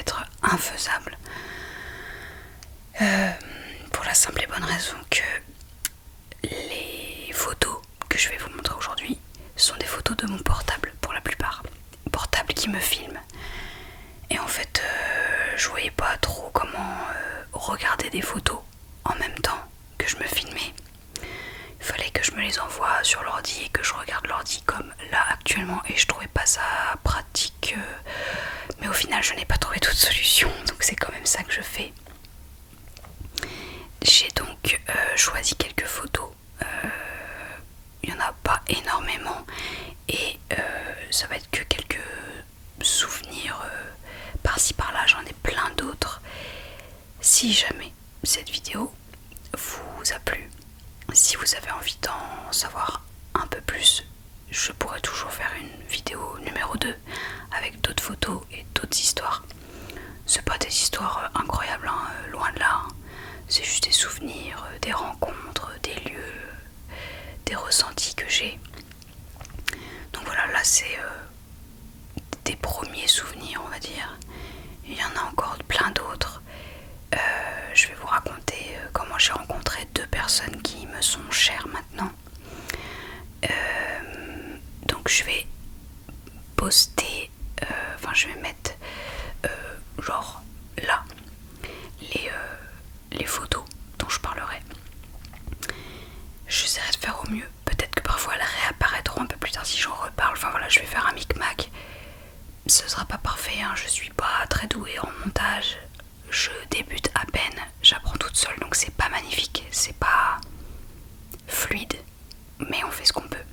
être infaisable. Pour la simple et bonne raison que les photos que je vais vous montrer aujourd'hui sont des photos de mon portable pour la plupart. Portable qui me filme. Et en fait, je voyais pas trop comment regarder des photos en même temps que je me filmais. Il fallait que je me les envoie sur l'ordi et que je regarde l'ordi comme là actuellement, et je trouvais pas ça pratique. Mais au final, je n'ai pas trouvé d'autre solution, donc c'est quand même ça que je fais. J'ai donc choisi quelques photos. Il n'y en a pas énormément et ça va être que quelques souvenirs par-ci par-là. J'en ai plein d'autres. Si jamais cette vidéo vous a plu, si vous avez envie d'en savoir un peu plus, je pourrais toujours faire une vidéo numéro 2 avec d'autres photos et d'autres histoires. C'est pas des histoires incroyables, hein, loin de là. C'est juste des souvenirs, des rencontres, des lieux, des ressentis que j'ai. Donc voilà, là c'est des premiers souvenirs, on va dire. Il y en a encore plein d'autres. Je vais vous raconter comment j'ai rencontré 2 personnes qui me sont chères maintenant. Donc je vais poster, je vais mettre genre là les photos dont je parlerai. J'essaierai de faire au mieux. Peut-être que parfois elles réapparaîtront un peu plus tard si j'en reparle. Enfin voilà, je vais faire un micmac. Ce sera pas parfait, hein. Je suis pas très douée en montage. Je débute à peine, j'apprends toute seule, donc c'est pas magnifique, c'est pas fluide, mais on fait ce qu'on peut.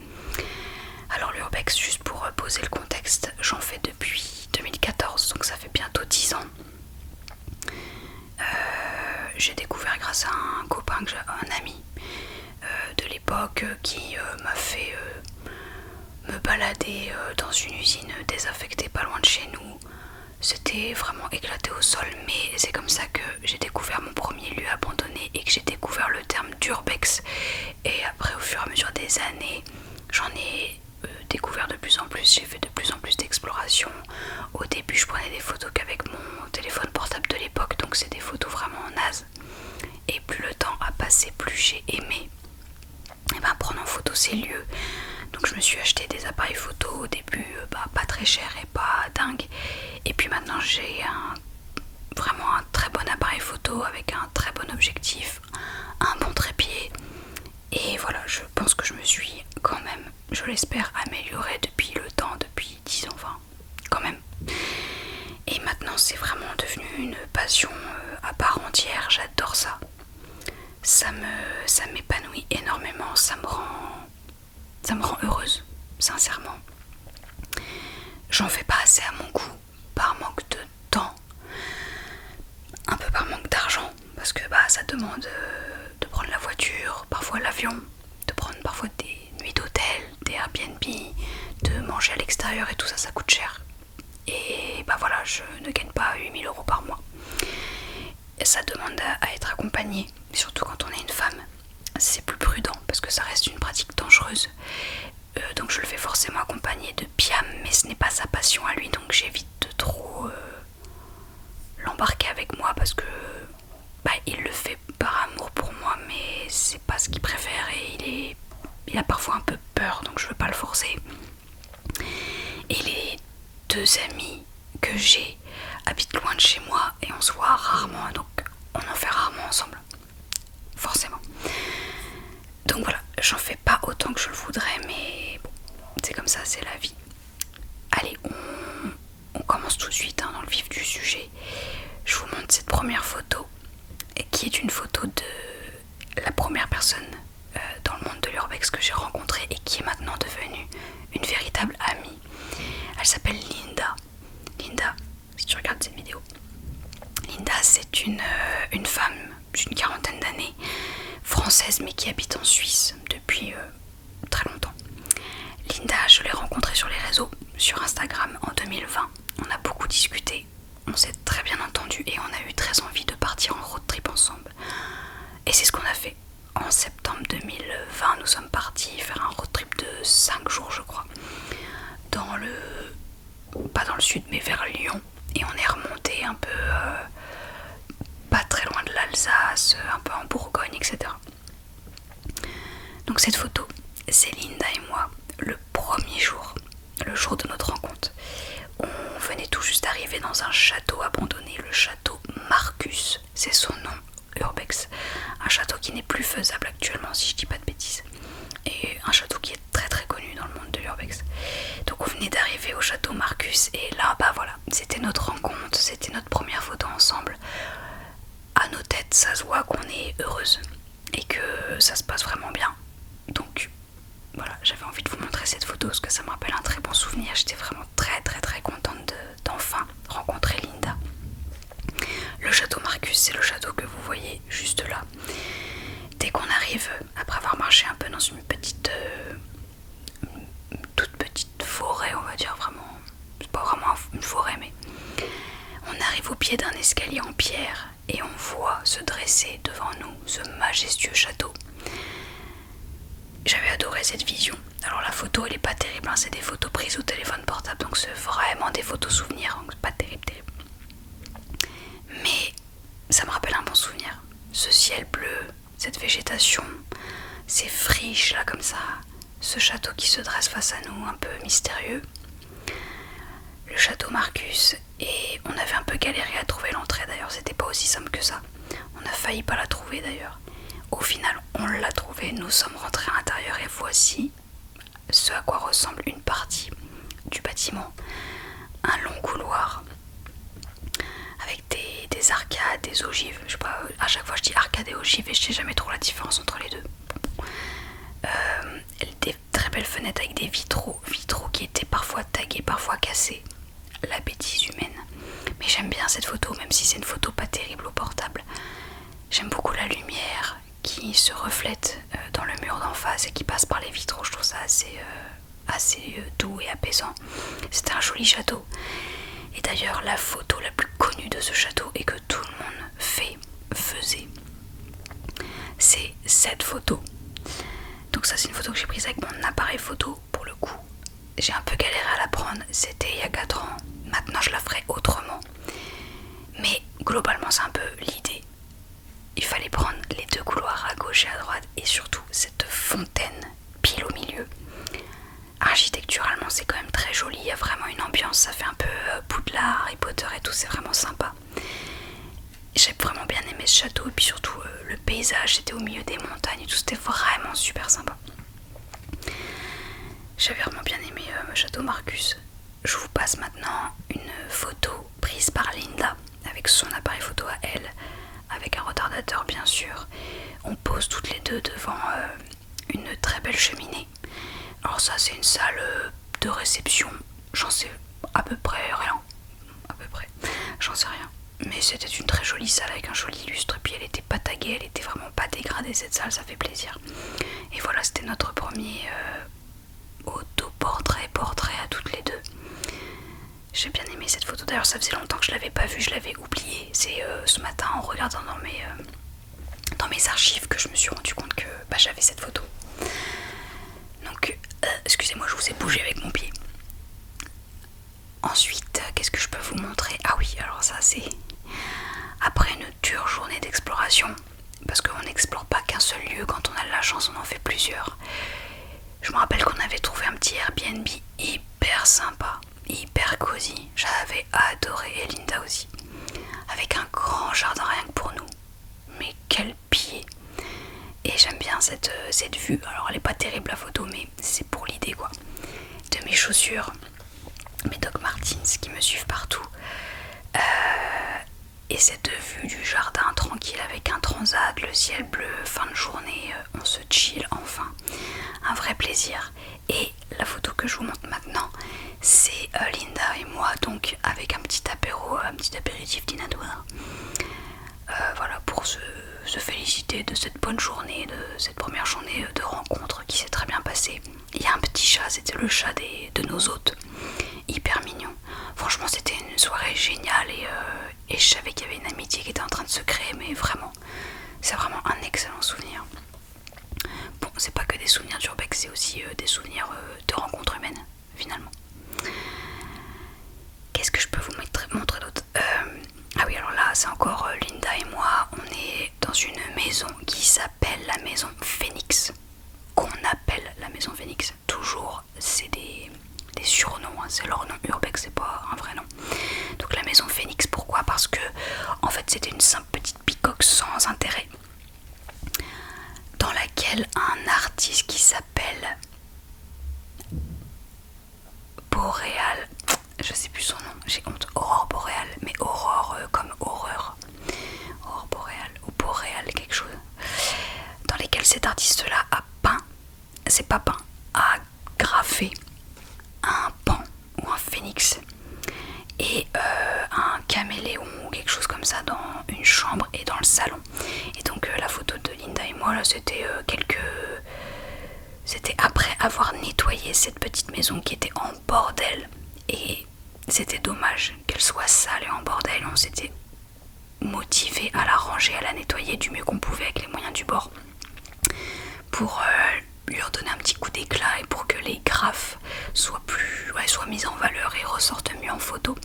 Alors l'urbex, juste pour poser le contexte, j'en fais depuis 2014, donc ça fait bientôt 10 ans. J'ai découvert grâce à un copain, un ami de l'époque qui m'a fait me balader dans une usine désaffectée pas loin de chez nous. C'était vraiment éclaté au sol, mais c'est comme ça que j'ai découvert mon premier lieu abandonné et que j'ai découvert le terme d'urbex. Et après, au fur et à mesure des années, j'en ai découvert de plus en plus, j'ai fait de plus en plus d'explorations. Au début, je prenais des photos qu'avec mon téléphone portable de l'époque, donc c'est des photos vraiment nazes. Et plus le temps a passé, plus j'ai aimé prendre en photo ces lieux. Donc je me suis acheté des appareils photo au début, pas très cher et pas dingue. Et puis maintenant j'ai vraiment un très bon appareil photo avec un très bon objectif, un bon trépied. Et voilà, je pense que je me suis quand même, je l'espère, améliorée depuis le temps, depuis 10 ans, enfin, quand même. Et maintenant c'est vraiment devenu une passion à part entière, j'adore ça. Ça m'épanouit énormément, ça me rend heureuse, sincèrement. J'en fais pas assez à mon goût, par manque de temps, un peu par manque d'argent, parce que ça demande de prendre la voiture, parfois l'avion, de prendre parfois des nuits d'hôtel, des Airbnb, de manger à l'extérieur et tout ça, ça coûte cher. Et voilà, je ne gagne pas 8 000 € par mois. Et ça demande à être accompagné, surtout quand on est une femme. C'est plus prudent parce que ça reste une pratique dangereuse. Donc je le fais forcément accompagné de Piam, mais ce n'est pas sa passion à lui, donc j'évite de trop l'embarquer avec moi parce que il le fait par amour pour moi, mais c'est pas ce qu'il préfère et il a parfois un peu peur, donc je veux pas le forcer. Et les 2 amis que j'ai habitent loin de chez moi et on se voit rarement, donc on en fait rarement ensemble, forcément. Donc voilà, j'en fais pas autant que je le voudrais, mais bon, c'est comme ça, c'est la vie. Allez, on commence tout de suite dans le vif du sujet. Je vous montre cette première photo, qui est une photo de la première personne dans le monde de l'urbex que j'ai rencontrée et qui est maintenant devenue une véritable amie. Elle s'appelle Linda. Linda, si tu regardes cette vidéo. Linda, c'est une femme d'une 40aine d'années, française mais qui habite en Suisse depuis très longtemps. Linda, je l'ai rencontrée sur les réseaux, sur Instagram en 2020. On a beaucoup discuté, on s'est très bien entendu et on a eu très envie de partir en road trip ensemble. Et c'est ce qu'on a fait. En septembre 2020, nous sommes partis faire un road trip de 5 jours, je crois. Pas dans le sud, mais vers Lyon. et on est remonté un peu pas très loin de l'Alsace, un peu en Bourgogne, etc. Donc cette photo, c'est Linda et moi le premier jour, le jour de notre rencontre. On venait tout juste d'arriver dans un château abandonné, le château Marcus, c'est son nom, Urbex. Un château qui n'est plus faisable actuellement si je dis pas de bêtises. Et un château qui est très très connu dans le monde de l'Urbex. Donc on venait d'arriver au château Marcus et là bah voilà, c'était notre rencontre, c'était notre première photo ensemble. À nos têtes ça se voit qu'on est heureuse et que ça se passe vraiment bien. Donc voilà, j'avais envie de vous montrer cette photo parce que ça me rappelle un très bon souvenir. J'étais vraiment très très très contente d'enfin rencontrer Linda. Le château Marcus, c'est le château que vous voyez juste là. Dès qu'on arrive, après avoir marché un peu dans une toute petite forêt, on va dire, vraiment, c'est pas vraiment une forêt, mais on arrive au pied d'un escalier en pierre et on voit se dresser devant nous ce majestueux château. J'avais adoré cette vision. Alors la photo elle est pas terrible, hein, c'est des photos prises au téléphone portable, donc c'est vraiment des photos souvenirs, donc c'est pas terrible. Mais ça me rappelle un bon souvenir. Ce ciel bleu, cette végétation, ces friches là comme ça, ce château qui se dresse face à nous, un peu mystérieux. Le château Marcus, et on avait un peu galéré à trouver l'entrée d'ailleurs, c'était pas aussi simple que ça. On a failli pas la trouver d'ailleurs. Au final, on l'a trouvé, nous sommes rentrés à l'intérieur et voici ce à quoi ressemble une partie du bâtiment. Un long couloir avec des arcades, des ogives. Je sais pas, à chaque fois je dis arcade et ogive et je sais jamais trop la différence entre les deux. Des très belles fenêtres avec des vitraux qui étaient parfois tagués, parfois cassés. La bêtise humaine. Mais j'aime bien cette photo, même si c'est une photo pas terrible au portable. J'aime beaucoup la lumière qui se reflète dans le mur d'en face et qui passe par les vitraux. Je trouve ça assez doux et apaisant. C'était un joli château. Et d'ailleurs, la photo la plus connue de ce château et que tout le monde faisait, c'est cette photo. Donc ça, c'est une photo que j'ai prise avec mon appareil photo. Pour le coup, j'ai un peu galéré à la prendre. C'était il y a 4 ans. Maintenant, je la ferai autrement. Mais globalement, c'est un peu l'idée. Il fallait prendre les deux couloirs à gauche et à droite et surtout cette fontaine pile au milieu. Architecturalement c'est quand même très joli, il y a vraiment une ambiance, ça fait un peu Poudlard, Harry Potter et tout, c'est vraiment sympa. J'ai vraiment bien aimé ce château et puis surtout le paysage, c'était au milieu des montagnes et tout, c'était vraiment super sympa. J'avais vraiment bien aimé le château Marcus. Je vous passe maintenant une photo prise par Linda avec son appareil photo à elle, avec un retardateur bien sûr. On pose toutes les deux devant une très belle cheminée. Alors ça c'est une salle de réception, j'en sais à peu près rien, j'en sais rien. Mais c'était une très jolie salle avec un joli lustre, et puis elle était pas taguée, elle était vraiment pas dégradée cette salle, ça fait plaisir. Et voilà, c'était notre premier autoportrait à toutes les deux. J'ai bien aimé cette photo, d'ailleurs ça faisait longtemps que je l'avais pas vue, je l'avais oubliée. C'est ce matin en regardant dans mes archives que je me suis rendu compte que j'avais cette photo. Donc, excusez-moi, je vous ai bougé avec mon pied. Ensuite, qu'est-ce que je peux vous montrer? Ah oui, alors ça c'est après une dure journée d'exploration, parce qu'on n'explore pas qu'un seul lieu, quand on a de la chance on en fait plusieurs. Je me rappelle qu'on avait trouvé un petit Airbnb hyper sympa, hyper cosy, j'avais adoré, et Linda aussi, avec un grand jardin rien que pour nous. Mais quel pied! Et j'aime bien cette vue, alors elle est pas terrible la photo, mais c'est pour l'idée quoi. De mes chaussures, mes Doc Martens qui me suivent partout, et cette vue du jardin tranquille avec un transat, le ciel bleu, fin de journée, on se chill enfin, un vrai plaisir. Et la photo que je vous montre maintenant, c'est Linda et moi, donc avec un petit apéro, un petit apéritif dînatoire. Voilà, pour se féliciter de cette bonne journée, de cette première journée de rencontre qui s'est très bien passée. Il y a un petit chat, c'était le chat de nos hôtes, hyper mignon. Franchement c'était une soirée géniale et je savais qu'il y avait une amitié qui était en train de se créer, mais vraiment, c'est vraiment un excellent souvenir. Bon, c'est pas que des souvenirs d'urbex, c'est aussi des souvenirs de rencontres humaines finalement. Qu'est-ce que je peux vous montrer d'autre? c'est encore Linda et moi. On est dans une maison qui s'appelle la maison Phoenix. Qu'on appelle la maison Phoenix. Toujours, c'est des surnoms, hein, c'est leur nom urbex, c'est pas un vrai nom. Donc la maison Phoenix, pourquoi? Parce que en fait c'était une simple petite bicoque sans intérêt dans laquelle un artiste qui s'appelle Boréal, je sais plus son nom, j'ai honte, Aurore Boréal, mais Aurore comme horreur, Aurore Boréal ou Boréal quelque chose, dans lesquels cet artiste là a peint, c'est pas peint, a graffé un pan ou un phénix et un caméléon ou quelque chose comme ça dans une chambre et dans le salon. Et donc la photo de Linda et moi là, c'était c'était après avoir nettoyé cette petite maison qui était en bordel, et c'était dommage qu'elle soit sale et en bordel. On s'était motivé à la ranger, à la nettoyer du mieux qu'on pouvait avec les moyens du bord pour lui redonner un petit coup d'éclat et pour que les graphes soient mis en valeur et ressortent mieux en photo.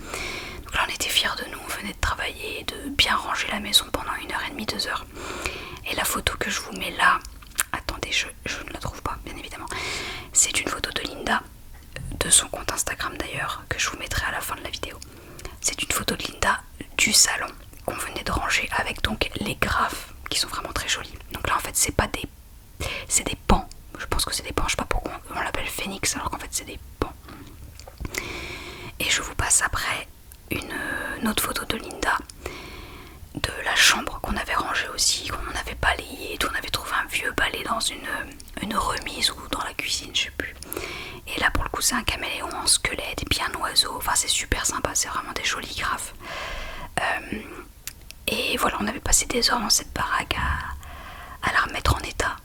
Donc là on était fiers de nous, on venait de travailler, de bien ranger la maison pendant 1h30, 2h. Et la photo que je vous mets là, attendez, je ne la trouve pas bien évidemment, c'est une photo de Linda, de son compte Instagram d'ailleurs, que je vous mettrai à la fin de la vidéo. C'est une photo de Linda du salon qu'on venait de ranger avec donc les graphes qui sont vraiment très jolis. Donc là en fait c'est des pans, je pense que c'est des pans, je sais pas pourquoi on l'appelle Phoenix alors qu'en fait c'est des pans. Et je vous passe après une autre photo de Linda, de la chambre qu'on avait rangée aussi, qu'on avait balayé, on avait trouvé un vieux balai dans une remise ou dans la cuisine, je sais plus. Et là pour le coup c'est un caméléon en squelette et puis un oiseau, enfin c'est super sympa, c'est vraiment des jolis graphes. Et voilà, on avait passé des heures dans cette baraque à la remettre en état,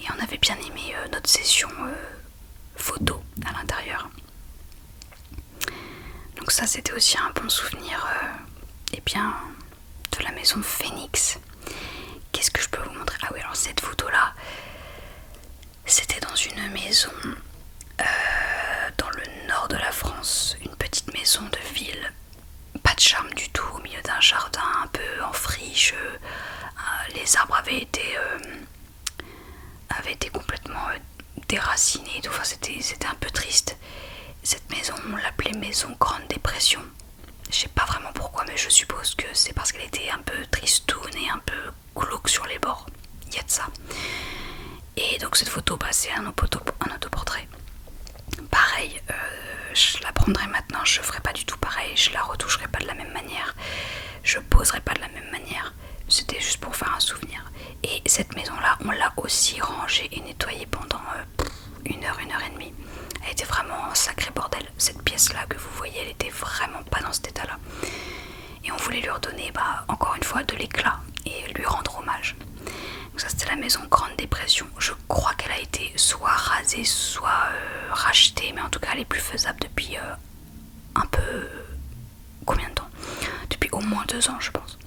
et on avait bien aimé notre session photo à l'intérieur. Donc ça c'était aussi un bon souvenir de la maison Phoenix. Qu'est-ce que je peux vous montrer? Ah oui, alors cette photo là, c'était dans une maison dans le nord de la France, une petite maison de ville, pas de charme du tout, au milieu d'un jardin un peu en friche. Les arbres avaient été complètement déracinés, enfin, c'était un peu triste. Cette maison, on l'appelait maison Grande Dépression. Je sais pas vraiment pourquoi, mais je suppose que c'est parce qu'elle était un peu tristoune et un peu glauque sur les bords. Il y a de ça. Et donc cette photo, c'est un autoportrait. Pareil, je la prendrai maintenant, je ferai pas du tout pareil, je la retoucherai pas de la même manière, je poserai pas de la même manière. C'était juste pour faire un souvenir. Et cette maison là, on l'a aussi rangée et nettoyée pendant 1h30. Elle était vraiment un sacré bordel. Cette pièce là que vous voyez, elle était vraiment pas dans cet état là. Et on voulait lui redonner encore une fois de l'éclat et lui rendre hommage. Donc ça c'était la maison Grande Dépression. Je crois qu'elle a été soit rasée, soit rachetée, mais en tout cas elle est plus faisable depuis un peu... combien de temps? Depuis au moins 2 ans je pense.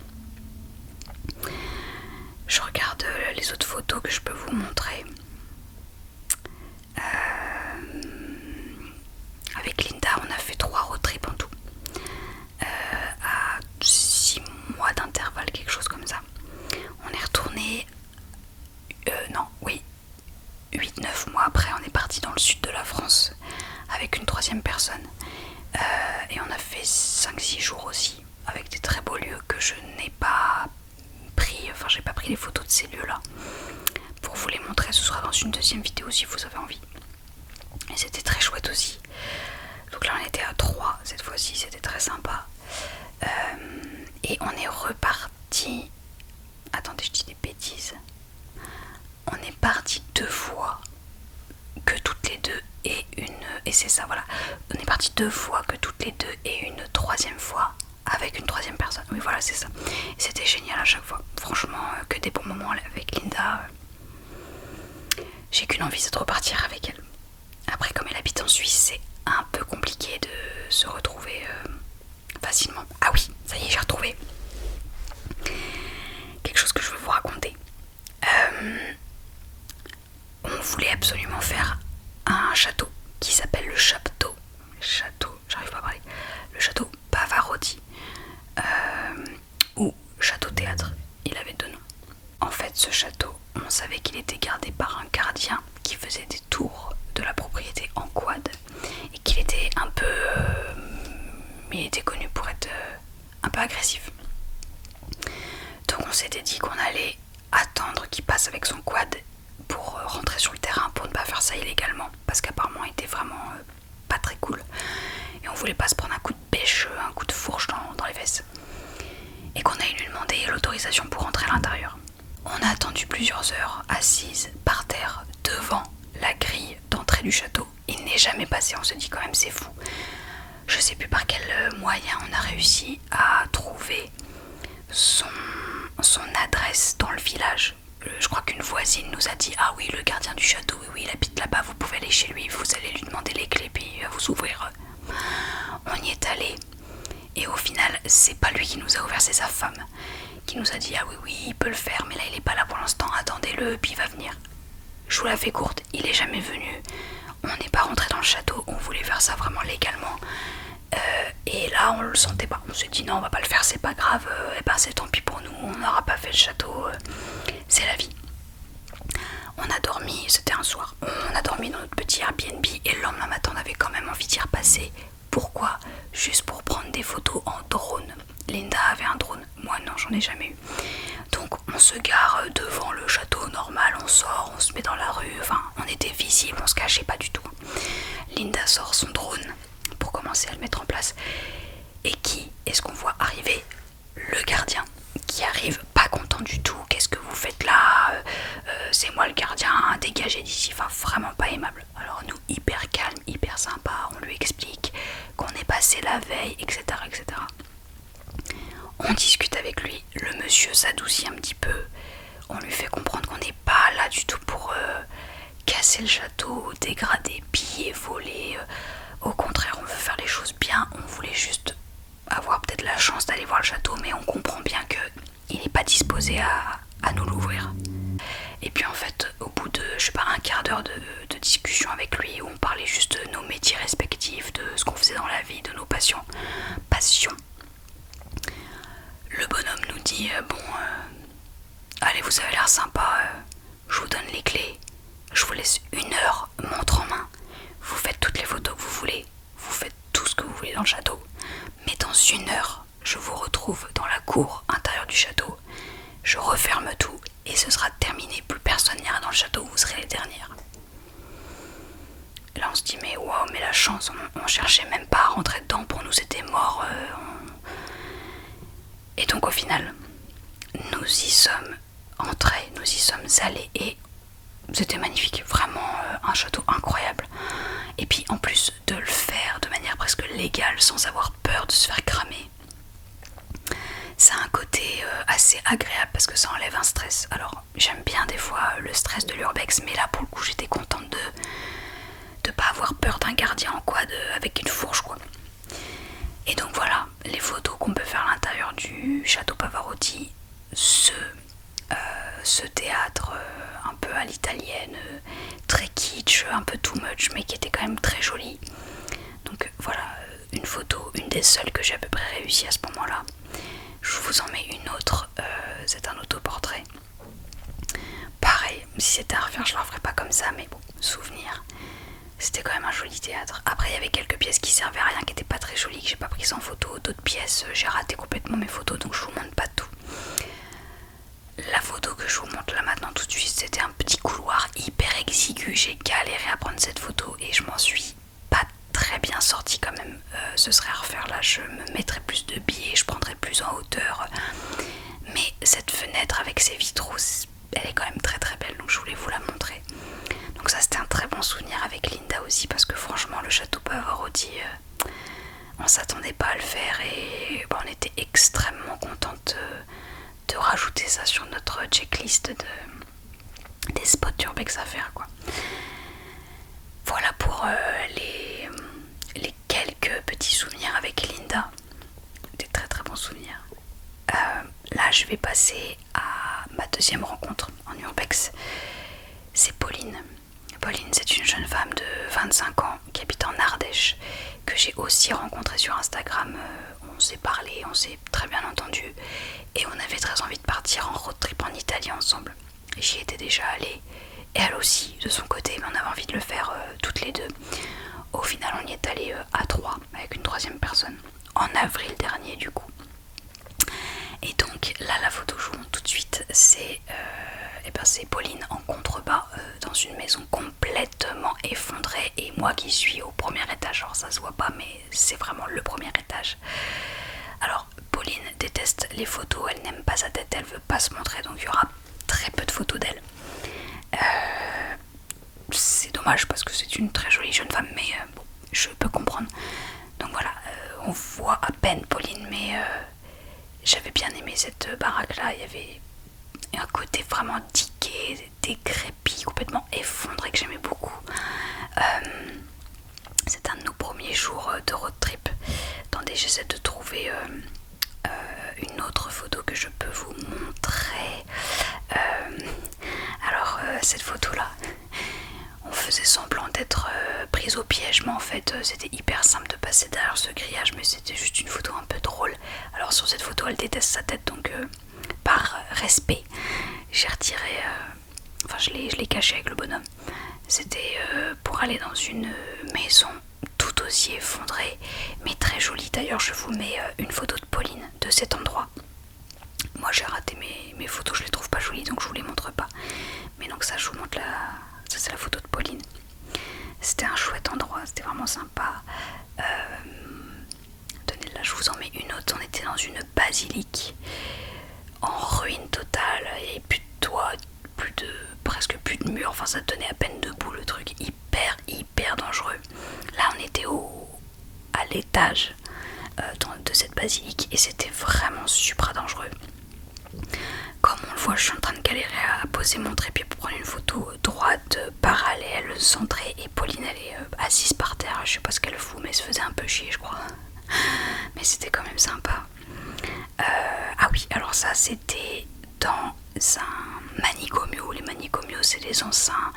Je regarde les autres photos que je peux vous montrer. Avec Linda, on a fait 3 road trips en tout. À 6 mois d'intervalle, quelque chose comme ça. On est retourné... 8-9 mois après, on est parti dans le sud de la France avec une 3e personne. Et on a fait 5-6 jours aussi, avec des très beaux lieux que je n'ai pas pris, enfin j'ai pas pris les photos de ces lieux là pour vous les montrer. Ce sera dans une 2e vidéo si vous avez envie. Et c'était très chouette aussi. Donc là on était à 3 cette fois-ci, c'était très sympa. Et on est reparti... Attendez, je dis des bêtises. On est parti 2 fois que toutes les deux et une... Et c'est ça, voilà. On est parti 2 fois que toutes les deux et une 3e fois avec une 3e personne. Oui, voilà, c'est ça. Et c'était génial à chaque fois. Franchement, que des bons moments avec Linda. J'ai qu'une envie, c'est de repartir avec elle. Après, comme elle habite en Suisse, c'est un peu compliqué de se retrouver facilement. Ah oui, ça y est, j'ai retrouvé quelque chose que je veux vous raconter. On voulait absolument faire un château qui s'appelle le château, j'arrive pas à parler, le château Pavarotti, où un peu agressif. Donc on s'était dit qu'on allait attendre qu'il passe avec son quad pour rentrer sur le terrain, pour ne pas faire ça illégalement, parce qu'apparemment il était vraiment pas très cool et on voulait pas se prendre un coup de pêche, un coup de fourche dans les fesses, et qu'on allait lui demander l'autorisation pour rentrer à l'intérieur. On a attendu plusieurs heures assise par terre devant la grille d'entrée du château. Il n'est jamais passé, on se dit quand même c'est fou. Je sais plus par quel moyen on a réussi à trouver son adresse dans le village. Je crois qu'une voisine nous a dit « Ah oui, le gardien du château, oui, il habite là-bas, vous pouvez aller chez lui, vous allez lui demander les clés, puis il va vous ouvrir. » On y est allé, et au final, c'est pas lui qui nous a ouvert, c'est sa femme, qui nous a dit « Ah oui, oui, il peut le faire, mais là, il est pas là pour l'instant, attendez-le, puis il va venir. » Je vous la fais courte, il est jamais venu. On n'est pas rentré dans le château, on voulait faire ça vraiment légalement. Et là, on le sentait pas. On s'est dit non, on va pas le faire, c'est pas grave. Et ben c'est tant pis pour nous, on n'aura pas fait le château. C'est la vie. On a dormi, c'était un soir. On a dormi dans notre petit Airbnb et le lendemain matin, on avait quand même envie d'y repasser. Pourquoi? Juste pour prendre des photos en drone. Linda avait un drone, moi non, j'en ai jamais eu. Donc on se gare devant le château normal, on sort, on se met dans la rue, enfin on était visible, on se cachait pas du tout. Linda sort son drone pour commencer à le mettre en place. Et qui est-ce qu'on voit arriver? Le gardien qui arrive pas content du tout. Qu'est-ce que vous faites là? C'est moi le gardien, dégagez d'ici. Enfin vraiment pas aimable. Alors nous hyper calme, hyper sympa, on lui explique qu'on est passé la veille, etc. etc. On discute avec lui, le monsieur s'adoucit un petit peu, on lui fait comprendre qu'on n'est pas là du tout pour casser le château, dégrader, piller, voler. Au contraire, on veut faire les choses bien, on voulait juste avoir peut-être la chance d'aller voir le château, mais on comprend bien qu'il n'est pas disposé à nous l'ouvrir. Et puis en fait, au bout de, je sais pas, un quart d'heure de discussion avec lui, où on parlait juste de nos métiers respectifs, de ce qu'on faisait dans la vie, de nos passions, le bonhomme nous dit allez, vous avez l'air sympa, je vous donne les clés, je vous laisse 1 heure, montre en main, vous faites toutes les photos que vous voulez, vous faites tout ce que vous voulez dans le château, mais dans 1 heure, je vous retrouve dans la cour intérieure du château, je referme tout et ce sera terminé, plus personne n'ira dans le château, vous serez les dernières. Là on se dit mais wow, mais la chance, on cherchait même pas à rentrer dedans, pour nous c'était mort. Et donc au final, nous y sommes entrés, nous y sommes allés et c'était magnifique, vraiment un château incroyable. Et puis en plus de le faire de manière presque légale, sans avoir peur de se faire cramer, ça a un côté assez agréable parce que ça enlève un stress. Alors j'aime bien des fois le stress de l'urbex, mais là pour le coup j'étais contente de pas avoir peur d'un gardien en quad avec une fourche quoi. Et donc voilà, les photos qu'on peut faire à l'intérieur du château Pavarotti, ce théâtre un peu à l'italienne, très kitsch, un peu too much, mais qui était quand même très joli. Donc voilà, une photo, une des seules que j'ai à peu près réussi à ce moment-là. Je vous en mets une autre, c'est un autoportrait. Pareil, si c'était à refaire, je ne le referais pas comme ça, mais bon, souvenir. C'était quand même un joli théâtre. Après, il y avait quelques pièces qui servaient à rien, qui n'étaient pas très jolies, que j'ai pas prises en photo. D'autres pièces, j'ai raté complètement mes photos, donc je vous montre pas tout. La photo que je vous montre là maintenant tout de suite, c'était un petit couloir hyper exigu. J'ai galéré à prendre cette photo et je m'en suis pas très bien sortie quand même. Ce serait à refaire là, je me mettrais plus de biais, je prendrais plus en hauteur. Mais cette fenêtre avec ses vitraux, elle est quand même très très belle, donc je voulais vous la montrer. Donc ça c'était un très bon souvenir avec Linda aussi, parce que franchement le château Pavarotti, on s'attendait pas à le faire et on était extrêmement contente de rajouter ça sur notre checklist des spots d'urbex à faire quoi. Voilà pour les quelques petits souvenirs avec Linda, des très très bons souvenirs. Là je vais passer à ma deuxième rencontre en urbex. C'est Pauline. Pauline, c'est une jeune femme de 25 ans qui habite en Ardèche, que j'ai aussi rencontrée sur Instagram. On s'est parlé, on s'est très bien entendu et on avait très envie de partir en road trip en Italie ensemble. J'y étais déjà allée et elle aussi de son côté, mais on avait envie de le faire toutes les deux. Au final on y est allé à 3 avec une troisième personne en avril dernier du coup. c'est Pauline en contrebas dans une maison complètement effondrée et moi qui suis au premier étage. Alors ça se voit pas mais c'est vraiment le premier étage. Alors Pauline déteste les photos, elle n'aime pas sa tête, elle veut pas se montrer, donc il y aura très peu de photos d'elle. C'est dommage parce que c'est une très jolie jeune femme, mais bon, je peux comprendre. Donc voilà, on voit à peine Pauline, mais j'avais bien aimé cette baraque là. Il y avait un côté vraiment tiqué, décrépit, complètement effondré que j'aimais beaucoup. C'est un de nos premiers jours de road trip. Attendez, j'essaie de trouver une autre photo que je peux vous montrer. Alors cette photo là, on faisait semblant d'être prise au piège, mais en fait c'était hyper simple de passer derrière ce grillage, mais c'était juste une photo un peu drôle. Alors sur cette photo elle déteste sa tête, donc par respect j'ai retiré, je l'ai caché avec le bonhomme. C'était pour aller dans une maison tout aussi effondrée mais très jolie. D'ailleurs je vous mets une photo de Pauline de cet endroit. Moi j'ai raté mes photos, je les trouve pas jolies donc je vous les montre pas, mais donc ça je vous montre ça c'est la photo de Pauline. C'était un chouette endroit, c'était vraiment sympa. Tenez, là je vous en mets une autre. On était dans une basilique en ruine totale, il n'y avait plus de toit, presque plus de murs, enfin ça tenait à peine debout, le truc hyper dangereux. Là on était à l'étage de cette basilique et c'était vraiment super dangereux. Comme on le voit, je suis en train de galérer à poser mon trépied pour prendre une photo droite, parallèle, centrée, et Pauline elle est assise par terre. Je sais pas ce qu'elle fout, mais elle se faisait un peu chier je crois. Mais c'était quand même sympa. Ah oui, alors ça c'était dans un manicomio. Les manicomios c'est les anciens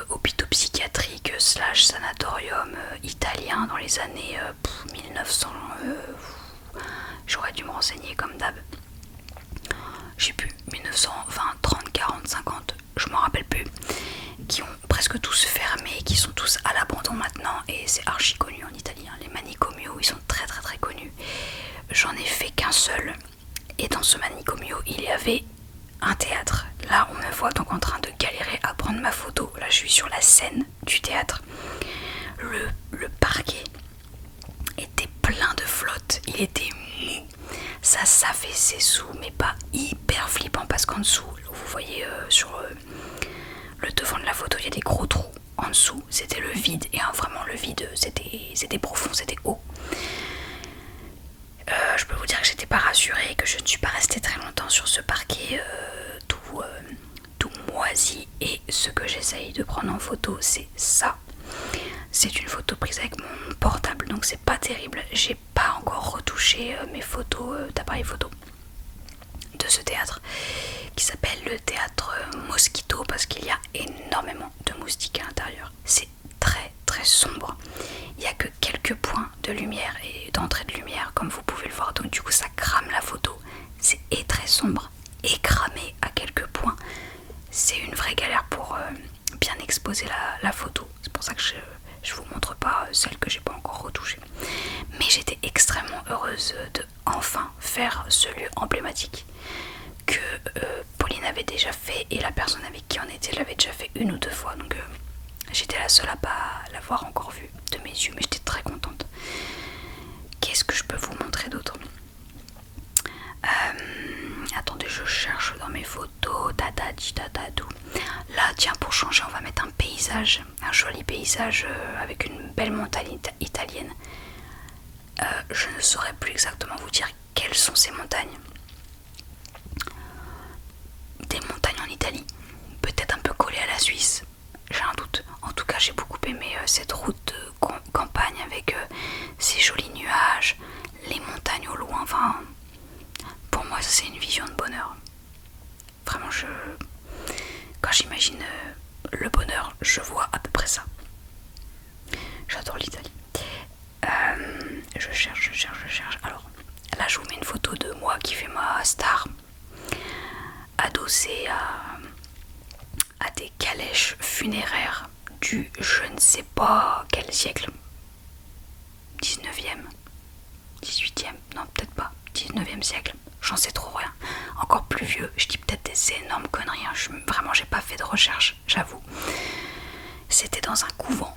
hôpitaux psychiatriques / sanatorium italiens dans les années 1900. J'aurais dû me renseigner comme d'hab. Je sais plus, 1920, 30, 40, 50, je m'en rappelle plus. Qui ont presque tous fermé, qui sont tous à l'abandon maintenant et c'est archi connu en Italie. Les manicomios, ils sont très connus. J'en ai fait qu'un seul et dans ce manicomio, il y avait un théâtre. Là, on me voit donc en train de galérer à prendre ma photo. Là, je suis sur la scène du théâtre. Le parquet était plein de flotte, il était mou, ça s'affaissait sous, mais pas hyper flippant parce qu'en dessous, vous voyez sur le devant de la photo, il y a des gros trous. En dessous, c'était le vide, et vraiment le vide, c'était profond, c'était haut. Je peux vous dire que j'étais pas rassurée, que je ne suis pas restée très longtemps sur ce parquet tout moisi, et ce que j'essaye de prendre en photo, c'est ça. C'est une photo prise avec mon portable, donc c'est pas terrible. J'ai pas encore retouché mes photos d'appareil photo de ce théâtre qui s'appelle le théâtre Mosquito parce qu'il y a énormément de moustiques à l'intérieur. C'est très sombre. Il n'y a que quelques points de lumière et d'entrée de lumière comme vous pouvez le voir, donc du coup ça crame la photo. C'est très sombre et cramé à quelques points. C'est une vraie galère pour bien exposer la photo. C'est pour ça que je vous montre pas celle que j'ai pas encore retouchée. Mais j'étais extrêmement heureuse de enfin faire ce lieu emblématique que Pauline avait déjà fait et la personne avec qui on était l'avait déjà fait une ou deux fois. Donc j'étais la seule à pas l'avoir encore vue de mes yeux, mais j'étais très contente. Qu'est-ce que je peux vous montrer d'autre? Attendez, je cherche dans mes photos. Tatadou. Là, tiens, pour changer, on va mettre un paysage, un joli paysage avec une belle montagne italienne. Je ne saurais plus exactement vous dire quelles sont ces montagnes. Des montagnes en Italie, peut-être un peu collées à la Suisse, j'ai un doute. En tout cas, j'ai beaucoup aimé cette route de campagne avec ces jolis nuages, les montagnes au loin. Enfin, pour moi, ça c'est une vision de bonheur. Vraiment, quand j'imagine le bonheur, je vois à peu près ça. J'adore l'Italie. Je cherche. Alors, là, je vous mets une photo de moi qui fait ma star, adossée à des calèches funéraires du je ne sais pas quel siècle. 19e, 18e, non peut-être pas, 19e siècle, j'en sais trop rien. Encore plus vieux, je dis peut-être des énormes conneries, hein. Vraiment j'ai pas fait de recherche, j'avoue. C'était dans un couvent,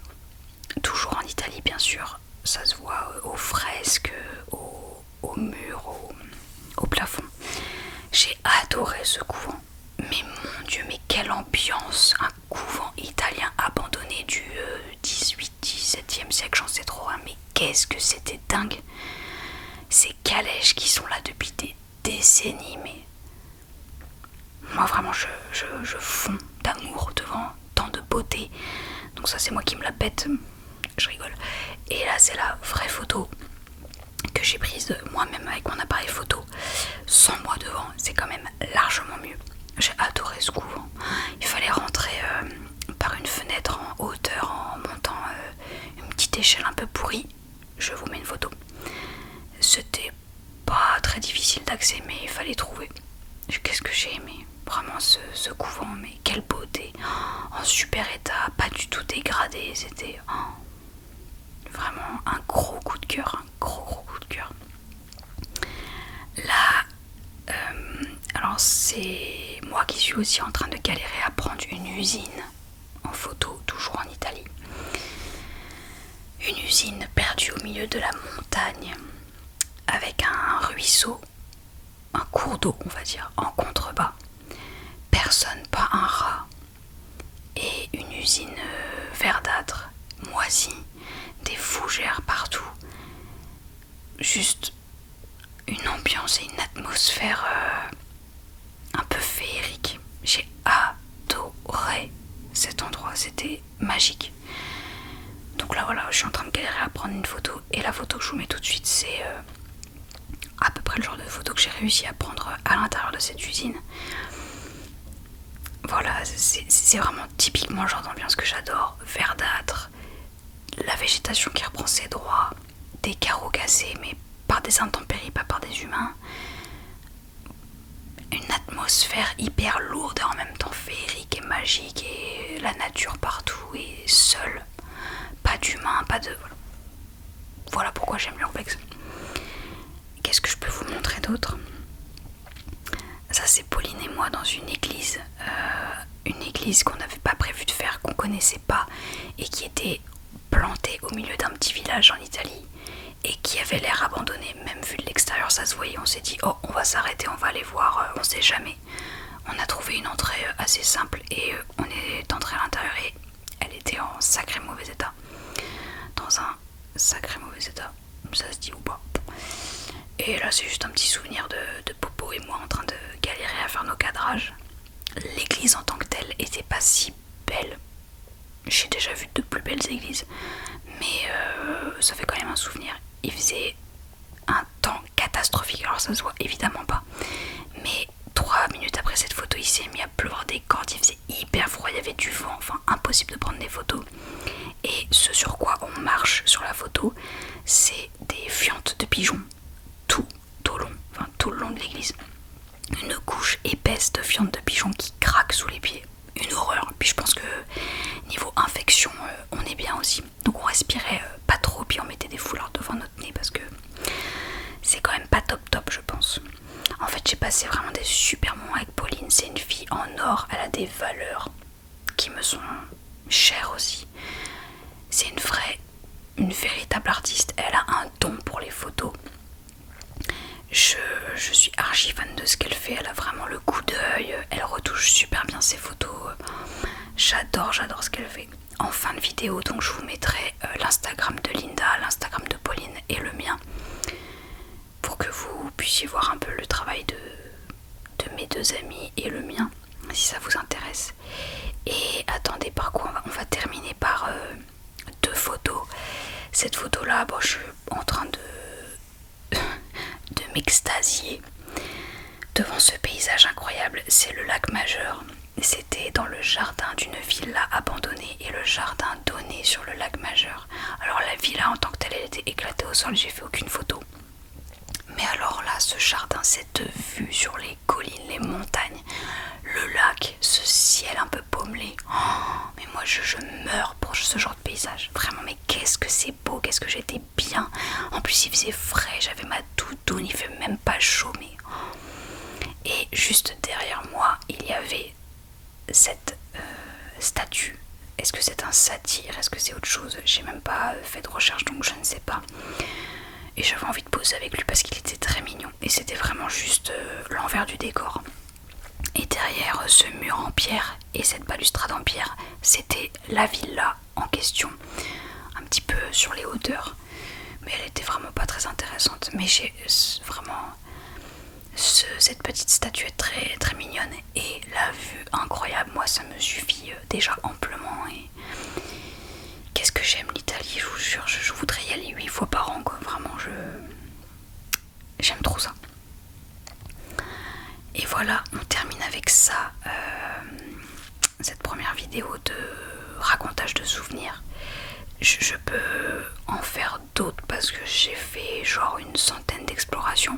toujours en Italie bien sûr, ça se voit aux fresques, aux murs, au plafond. J'ai adoré ce couvent, mais mon Dieu, mais quelle ambiance, un couvent italien abandonné du 18-17e siècle, j'en sais trop rien, mais qu'est-ce que c'était dingue. Ces calèches qui sont là depuis des décennies, mais moi vraiment je fonds d'amour devant tant de beauté. Donc ça c'est moi qui me la pète, je rigole. Et là c'est la vraie photo que j'ai prise moi-même avec mon appareil photo, sans moi devant, c'est quand même largement mieux. J'ai adoré ce couvent. Il fallait rentrer par une fenêtre en hauteur en montant une petite échelle un peu pourrie. Je vous mets une photo. C'était pas très difficile d'accès, mais il fallait trouver. Qu'est-ce que j'ai aimé, vraiment ce couvent, mais quelle beauté, en super état, pas du tout dégradé, c'était vraiment un gros coup de cœur, un gros coup de cœur. Là, alors c'est moi qui suis aussi en train de galérer à prendre une usine en photo, toujours en Italie. Une usine perdue au milieu de la montagne, avec un ruisseau, un cours d'eau on va dire, en contrebas. Personne, pas un rat. Et une usine verdâtre, moisie, des fougères partout. Juste une ambiance et une atmosphère un peu féerique. J'ai adoré cet endroit, c'était magique. Donc là voilà, je suis en train de galérer à prendre une photo, et la photo que je vous mets tout de suite, c'est à peu près le genre de photo que j'ai réussi à prendre à l'intérieur de cette usine. Voilà, c'est vraiment typiquement le genre d'ambiance que j'adore. Verdâtre, la végétation qui reprend ses droits, des carreaux cassés mais par des intempéries, pas par des humains. Une atmosphère hyper lourde et en même temps féerique et magique, et la nature partout et seule. Pas d'humains, pas de... Voilà pourquoi j'aime l'urbex. Qu'est-ce que je peux vous montrer d'autre ? Ça c'est Pauline et moi dans une église qu'on n'avait pas prévu de faire, qu'on connaissait pas, et qui était plantée au milieu d'un petit village en Italie, et qui avait l'air abandonné, même vu de l'extérieur ça se voyait. On s'est dit oh on va s'arrêter, on va aller voir, on sait jamais. On a trouvé une entrée assez simple, et on est entré à l'intérieur et elle était en sacré mauvais état. Dans un sacré mauvais état, ça se dit ou pas. Et là c'est juste un petit souvenir de Popo et moi en train de galérer à faire nos cadrages. L'église en tant que telle était pas si belle. J'ai déjà vu de plus belles églises, mais ça fait quand même un souvenir. Il faisait un temps catastrophique, alors ça se voit évidemment pas, mais 3 minutes après cette photo il s'est mis à pleuvoir des cordes, il faisait hyper froid, il y avait du vent, enfin impossible de prendre des photos. Et ce sur quoi on marche sur la photo, c'est des fientes de pigeons tout le long de l'église. Une couche épaisse de fientes de pigeons qui craquent sous les pieds. Une horreur. Puis je pense que niveau infection, on est bien aussi. Donc on respirait pas trop, puis on mettait des foulards devant notre nez parce que c'est quand même pas top je pense. En fait j'ai passé vraiment des super moments avec Pauline. C'est une fille en or, elle a des valeurs qui me sont chères aussi. C'est une véritable artiste. Elle a un don pour les photos. Je suis archi fan de ce qu'elle fait, elle a vraiment le coup d'œil, elle retouche super bien ses photos, j'adore ce qu'elle fait. En fin de vidéo, donc je vous mettrai l'Instagram de Linda, l'Instagram de Pauline et le mien, pour que vous puissiez voir un peu le travail de mes deux amis et le mien, si ça vous intéresse. Et attendez, par quoi on va terminer par 2 photos. Cette photo là, bon, je suis en train de m'extasier devant ce paysage incroyable. C'est le lac Majeur. C'était dans le jardin d'une villa abandonnée, et le jardin donnait sur le lac Majeur. Alors la villa en tant que telle, elle était éclatée au sol, j'ai fait aucune photo. Mais alors là, ce jardin, cette vue sur les collines, les montagnes, le lac, ce ciel un peu pommelé. Oh, mais moi je meurs pour ce genre de paysage. Vraiment, mais qu'est-ce que c'est beau, qu'est-ce que j'étais bien. En plus il faisait frais, j'avais ma doudoune, il fait même pas chaud, mais juste derrière moi, il y avait cette statue. Est-ce que c'est un satyre? Est-ce que c'est autre chose? J'ai même pas fait de recherche, donc je ne sais pas. Et j'avais envie de poser avec lui parce qu'il était très mignon. Et c'était vraiment juste l'envers du décor. Et derrière ce mur en pierre et cette balustrade en pierre, c'était la villa en question. Un petit peu sur les hauteurs. Mais elle était vraiment pas très intéressante. Mais j'ai vraiment cette petite statuette très, très mignonne. Et la vue incroyable. Moi, ça me suffit déjà amplement. Et qu'est-ce que j'aime l'Italie, je vous jure. Je voudrais y aller 8 fois par an, quoi. Vraiment, j'aime trop ça. Et voilà, on termine avec ça, cette première vidéo de racontage de souvenirs. Je peux en faire d'autres parce que j'ai fait genre une centaine d'explorations.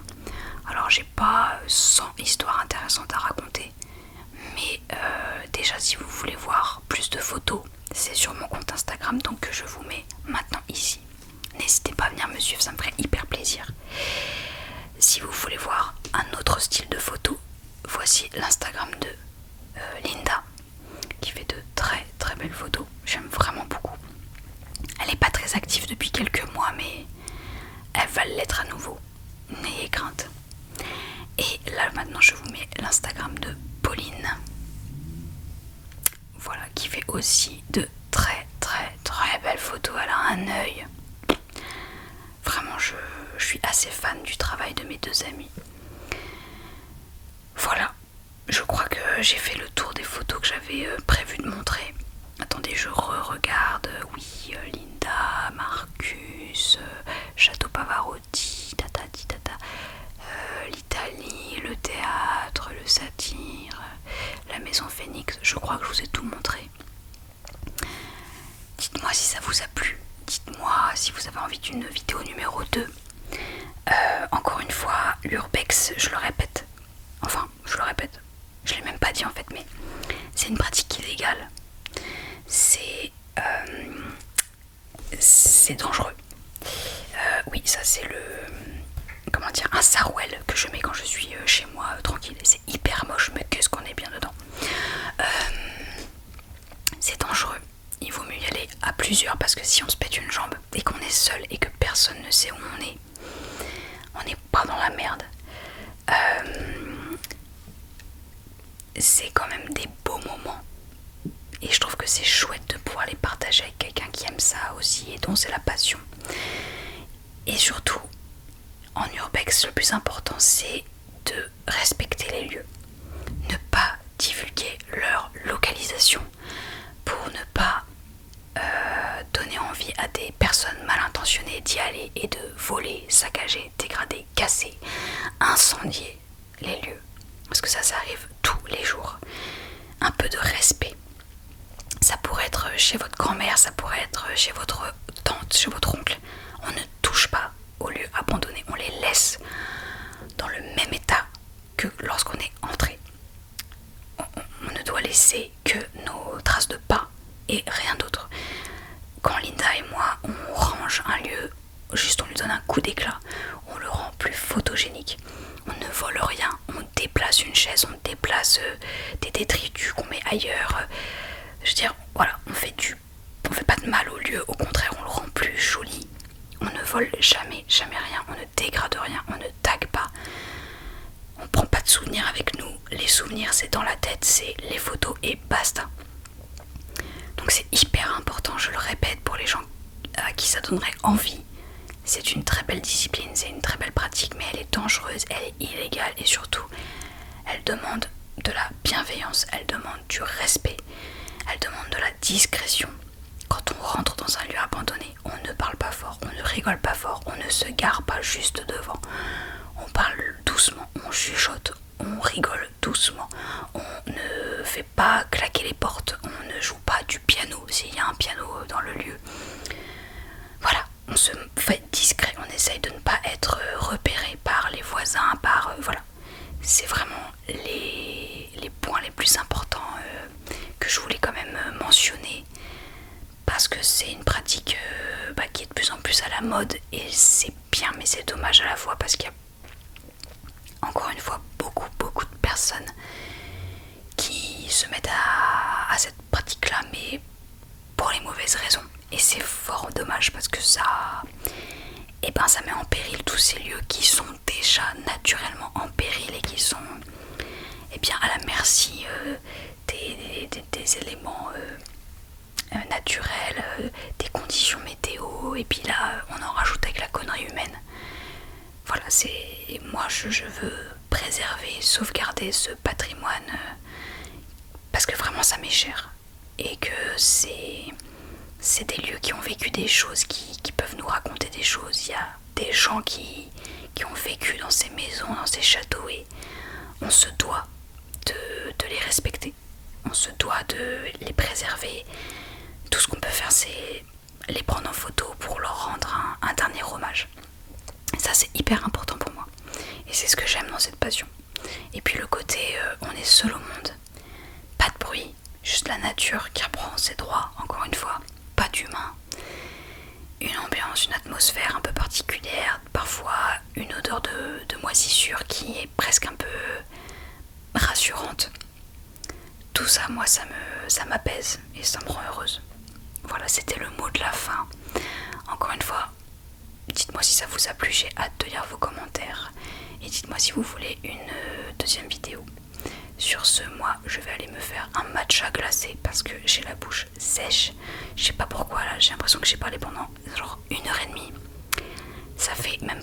Alors j'ai pas 100 histoires intéressantes à raconter. Mais déjà si vous voulez voir plus de photos, c'est sur mon compte Instagram donc que je vous mets maintenant ici. N'hésitez pas à venir me suivre, ça me ferait hyper plaisir. Si vous voulez voir un autre style de photo, voici l'Instagram de Linda qui fait de très très belles photos. J'aime vraiment beaucoup. Elle n'est pas très active depuis quelques mois mais elle va l'être à nouveau. N'ayez crainte. Et là maintenant je vous mets l'Instagram de Pauline. Voilà, qui fait aussi de très très très belles photos. Elle a un œil. Vraiment je suis assez fan du travail de mes deux amis. Voilà, je crois que j'ai fait le tour des photos que j'avais prévu de montrer. Attendez, je regarde. Oui, Linda, Marcus, Château Pavarotti, l'Italie, le théâtre, le satire, la maison Phoenix. Je crois que je vous ai tout montré. Dites-moi si ça vous a plu. Dites-moi si vous avez envie d'une vidéo numéro 2. Encore une fois, l'urbex, je le répète. Enfin, je le répète. Je l'ai même pas dit en fait, mais c'est une pratique illégale. C'est dangereux. Oui, ça c'est un sarouel que je mets quand je suis chez moi tranquille. C'est hyper moche, mais qu'est-ce qu'on est bien dedans. C'est dangereux. Il vaut mieux y aller à plusieurs parce que si on se pète une jambe et qu'on est seul et que personne ne sait où on n'est pas dans la merde. C'est quand même des beaux moments. Et je trouve que c'est chouette de pouvoir les partager avec quelqu'un qui aime ça aussi et dont c'est la passion. Et surtout, en urbex, le plus important, c'est de respecter les lieux. Ne pas divulguer leur localisation pour ne pas donner envie à des personnes mal intentionnées d'y aller et de voler, saccager, dégrader, casser, incendier les lieux. Parce que ça arrive tous les jours. Un peu de respect. Ça pourrait être chez votre grand-mère, ça pourrait être chez votre tante, chez votre oncle. On ne touche pas aux lieux abandonnés, on les laisse dans le même état que lorsqu'on est entré. On ne doit laisser que nos traces de pas et rien d'autre. Quand Linda et moi on range un lieu, juste on lui donne un coup d'éclat, on le rend plus photogénique. On ne vole rien, on déplace une chaise, on déplace des détritus qu'on met ailleurs. Je veux dire, voilà, on fait pas de mal au lieu, au contraire on le rend plus joli. On ne vole jamais rien, on ne dégrade rien, on ne tague pas. On prend pas de souvenirs avec nous. Les souvenirs c'est dans la tête, c'est les photos et basta. Donc c'est hyper important, je le répète, pour les gens à qui ça donnerait envie. C'est une très belle discipline, c'est une très belle pratique, mais elle est dangereuse, elle est illégale et surtout, elle demande de la bienveillance, elle demande du respect, elle demande de la discrétion. Quand on rentre dans un lieu abandonné, on ne parle pas fort, on ne rigole pas fort, on ne se gare pas juste devant. On parle doucement, on chuchote, on rigole doucement, on ne fait pas claquer les portes, on ne joue pas du piano s'il y a un piano dans le lieu. Voilà, on se fait discret, on essaye de ne pas être repéré par les voisins, voilà. C'est vraiment les points les plus importants que je voulais quand même mentionner parce que c'est une pratique qui est de plus en plus à la mode et c'est bien mais c'est dommage à la fois parce qu'il y a encore une fois beaucoup de personnes personnes qui se mettent à cette pratique-là, mais pour les mauvaises raisons. Et c'est fort dommage parce que ça met en péril tous ces lieux qui sont déjà naturellement en péril et qui sont à la merci des éléments naturels, des conditions météo, et puis là on en rajoute avec la connerie humaine. Voilà, moi je veux préserver, sauvegarder ce patrimoine parce que vraiment ça m'est cher et que c'est des lieux qui ont vécu des choses, qui peuvent nous raconter des choses. Il y a des gens qui ont vécu dans ces maisons, dans ces châteaux, et on se doit de les respecter, on se doit de les préserver. Tout ce qu'on peut faire, c'est les prendre en photo pour leur rendre un dernier hommage. Et ça, c'est hyper important pour moi, et c'est ce que j'aime dans cette passion. Et puis le côté on est seul au monde, pas de bruit, juste la nature qui reprend ses droits, encore une fois, pas d'humain, une ambiance, une atmosphère un peu particulière, parfois une odeur de moisissure qui est presque un peu rassurante. Tout ça, moi, ça m'apaise et ça me rend heureuse. Voilà, c'était le mot de la fin. Encore une fois, dites-moi si ça vous a plu, j'ai hâte de lire vos commentaires. Et dites-moi si vous voulez une deuxième vidéo. Sur ce, moi, je vais aller me faire un matcha glacé parce que j'ai la bouche sèche. Je sais pas pourquoi, là, j'ai l'impression que j'ai parlé pendant genre 1h30. Ça fait même